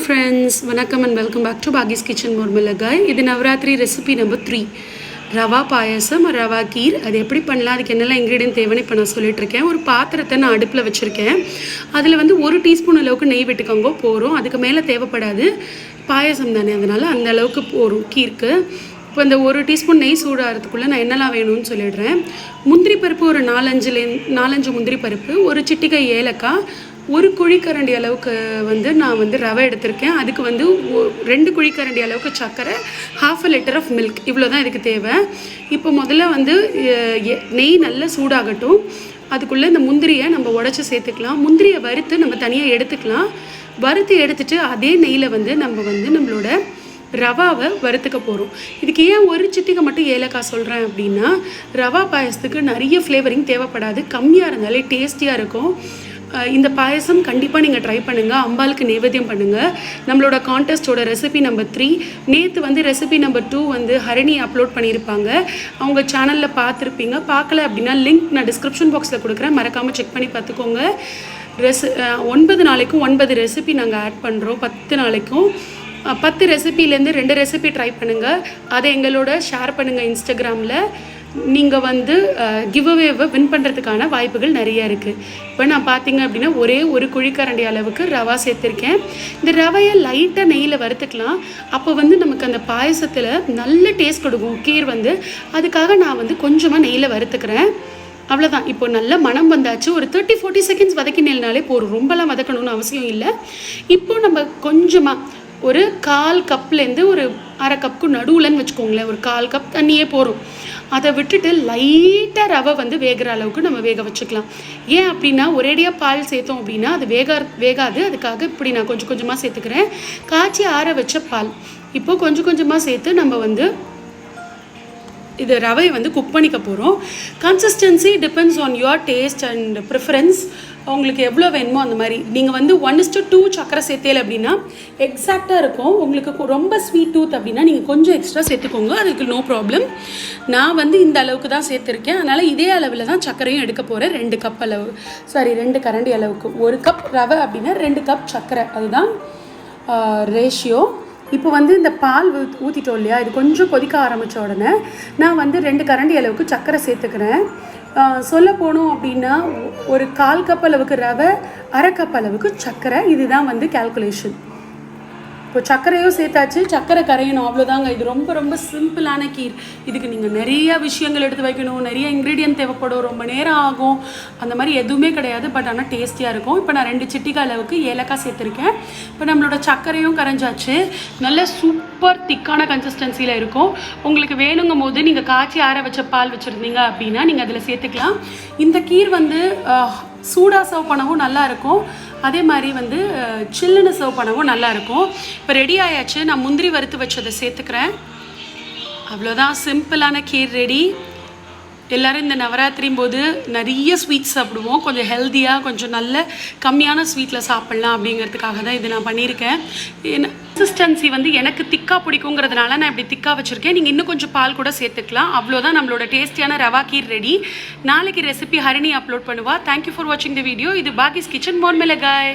friends, vanakkam and welcome back to Bagi's Kitchen Mormilagai. This is Navaratri Recipe number 3. Rava payasam or Rava Kheer. அது எப்படி பண்ணலாம் அதுக்கு என்னெல்லாம் ingredient தேவைன்னு இப்போ நான் சொல்லிட்டு இருக்கேன். ஒரு பாத்திரத்தை நான் அடுப்பில் வச்சுருக்கேன். அதில் வந்து 1 டீஸ்பூன் அளவுக்கு நெய் விட்டுக்கோங்க போகிறோம். அதுக்கு மேலே தேவைப்படாது, பாயசம் தானே, அதனால் அந்த அளவுக்கு போகிறோம் கீருக்கு. இப்போ இந்த 1 டீஸ்பூன் நெய் சூடாகிறதுக்குள்ளே நான் என்னெல்லாம் வேணும்னு சொல்லிடுறேன். முந்திரி பருப்பு ஒரு 4-5 முந்திரி பருப்பு, ஒரு சிட்டிகை ஏலக்காய், 1 குழிக்கரண்டி அளவுக்கு வந்து நான் வந்து ரவை எடுத்திருக்கேன். அதுக்கு வந்து 2 குழிக்கரண்டி அளவுக்கு சர்க்கரை, 1/2 லிட்டர் ஆஃப் மில்க், இவ்வளோ தான் இதுக்கு தேவை. இப்போ முதல்ல வந்து நெய் நல்லா சூடாகட்டும். அதுக்குள்ளே இந்த முந்திரியை நம்ம உடச்சி சேர்த்துக்கலாம். முந்திரியை வறுத்து நம்ம தனியாக எடுத்துக்கலாம். வறுத்து எடுத்துகிட்டு அதே நெய்யில் வந்து நம்மளோட ரவாவை வறுத்துக்க போகிறோம். இதுக்கு ஏன் 1 சிட்டிகை மட்டும் ஏலக்காய் சொல்கிறேன் அப்படின்னா, ரவா பாயசத்துக்கு நிறைய ஃப்ளேவரிங் தேவைப்படாது, கம்மியாக இருந்தாலே டேஸ்டியாக இருக்கும். இந்த பாயசம் கண்டிப்பாக நீங்கள் ட்ரை பண்ணுங்கள், அம்பாளுக்கு நைவேத்தியம் பண்ணுங்கள். நம்மளோட கான்டெஸ்ட்டோட ரெசிபி நம்பர் 3 நேற்று வந்து ரெசிபி நம்பர் 2 வந்து ஹரணி அப்லோட் பண்ணியிருப்பாங்க. அவங்க சேனலில் பார்த்துருப்பீங்க. பார்க்கல அப்படின்னா லிங்க் நான் டிஸ்கிரிப்ஷன் பாக்ஸில் கொடுக்குறேன், மறக்காமல் செக் பண்ணி பார்த்துக்கோங்க. 9 நாளைக்கும் 9 ரெசிபி நாங்கள் ஆட் பண்ணுறோம். 10 நாளைக்கும் 10 ரெசிபிலேருந்து 2 ரெசிபி ட்ரை பண்ணுங்கள். அதை எங்களோட ஷேர் பண்ணுங்கள் இன்ஸ்டாகிராமில். நீங்கள் வந்து கிவ்அவேவை வின் பண்ணுறதுக்கான வாய்ப்புகள் நிறையா இருக்குது. இப்போ நான் பார்த்தீங்க அப்படின்னா ஒரே 1 குழிக்கரண்டி அளவுக்கு ரவா சேர்த்துருக்கேன். இந்த ரவையை லைட்டாக நெய்யில் வறுத்துக்கலாம். அப்போ வந்து நமக்கு அந்த பாயசத்தில் நல்ல டேஸ்ட் கொடுக்கும் கீர் வந்து. அதுக்காக நான் வந்து கொஞ்சமாக நெய்யில் வறுத்துக்கிறேன். அவ்வளோதான். இப்போ நல்ல மனம் வந்தாச்சு. ஒரு 30-40 செகண்ட்ஸ் வதக்கினாலே போதும், ரொம்பலாம் வதக்கணும்னு அவசியம் இல்லை. இப்போ நம்ம கொஞ்சமாக ஒரு 1/4 கப்லேருந்து ஒரு 1/2 கப்புக்கு நடுவுலன்னு வச்சுக்கோங்களேன், ஒரு 1/4 கப் தண்ணியே போகும். அதை விட்டுட்டு லைட்டாக ரவை வந்து வேகிற அளவுக்கு நம்ம வேக வச்சுக்கலாம். ஏன் அப்படின்னா ஒரேடியாக பால் சேர்த்தோம் அப்படின்னா அது வேகாது. அதுக்காக இப்படி நான் கொஞ்சம் கொஞ்சமாக சேர்த்துக்கிறேன். காய்ச்சி ஆற வச்ச பால் இப்போது கொஞ்சம் கொஞ்சமாக சேர்த்து நம்ம வந்து இது ரவையை வந்து குக் பண்ணிக்க போகிறோம். Consistency depends on your taste and preference. உங்களுக்கு எவ்வளோ வேணுமோ அந்த மாதிரி. நீங்கள் வந்து 1:2 சக்கரை சேர்த்தேல் அப்படின்னா எக்ஸாக்டாக இருக்கும். உங்களுக்கு ரொம்ப ஸ்வீட் டூத் அப்படின்னா நீங்கள் கொஞ்சம் எக்ஸ்ட்ரா சேர்த்துக்கோங்க, அதுக்கு நோ ப்ராப்ளம். நான் வந்து இந்த அளவுக்கு தான் சேர்த்துருக்கேன். அதனால் இதே அளவில் தான் சர்க்கரையும் எடுக்க போகிறேன். 2 கரண்டி அளவுக்கு. 1 கப் ரவை அப்படின்னா 2 கப் சர்க்கரை, அதுதான் ரேஷியோ. இப்போ வந்து இந்த பால் ஊற்றிட்டோம் இல்லையா, இது கொஞ்சம் கொதிக்க ஆரம்பித்த உடனே நான் வந்து 2 கரண்டி அளவுக்கு சர்க்கரை சேர்த்துக்கிறேன். சொல்ல போனோம் அப்படின்னா ஒரு 1/4 கப் அளவுக்கு ரவை, 1/2 கப் அளவுக்கு சர்க்கரை, இதுதான் வந்து கால்குலேஷன். இப்போ சர்க்கரையும் சேர்த்தாச்சு, சர்க்கரை கரையணும், அவ்வளோதாங்க. இது ரொம்ப ரொம்ப சிம்பிளான கீர். இதுக்கு நீங்கள் நிறைய விஷயங்கள் எடுத்து வைக்கணும், நிறைய இன்க்ரீடியன்ட் தேவைப்படும், ரொம்ப நேரம் ஆகும். அந்த மாதிரி எதுவுமே கிடையாது. பட் ஆனால் டேஸ்டியாக இருக்கும். இப்போ நான் 2 சிட்டிகை அளவுக்கு ஏலக்காய் சேர்த்துருக்கேன். இப்போ நம்மளோட சர்க்கரையும் கரைஞ்சாச்சு. நல்ல சூப்பர் திக்கான கன்சிஸ்டன்சியில் இருக்கும். உங்களுக்கு வேணுங்கும் போது நீங்கள் காய்ச்சி ஆற வச்ச பால் வச்சுருந்தீங்க அப்படின்னா நீங்கள் அதில் சேர்த்துக்கலாம். இந்த கீர் வந்து சூடாக சர்வ் பண்ணவும் நல்லாயிருக்கும், அதே மாதிரி வந்து சில்லுன்னு சர்வ் பண்ணவும் நல்லாயிருக்கும். இப்போ ரெடி ஆயாச்சு. நான் முந்திரி வறுத்து வச்சதை சேர்த்துக்கிறேன். அவ்வளோதான், சிம்பிளான கீர் ரெடி. எல்லோரும் இந்த நவராத்திரியும் போது நிறைய ஸ்வீட்ஸ் சாப்பிடுவோம். கொஞ்சம் ஹெல்த்தியாக, கொஞ்சம் நல்ல கம்மியான ஸ்வீட்டில் சாப்பிட்லாம் அப்படிங்கிறதுக்காக தான் இது நான் பண்ணியிருக்கேன். கன்சிஸ்டன்சி வந்து எனக்கு திக்காக பிடிக்குங்கிறதுனால நான் இப்படி திக்காக வச்சுருக்கேன். நீங்கள் இன்னும் கொஞ்சம் பால் கூட சேர்த்துக்கலாம். அவ்வளோதான், நம்மளோட டேஸ்டியான ரவா கீர் ரெடி. நாளைக்கு ரெசிபி ஹரணி அப்லோட் பண்ணுவா. தேங்க்யூ ஃபார் வாட்சிங் த வீடியோ. இது பாகிஸ் கிச்சன் மோர்மிளகாய்.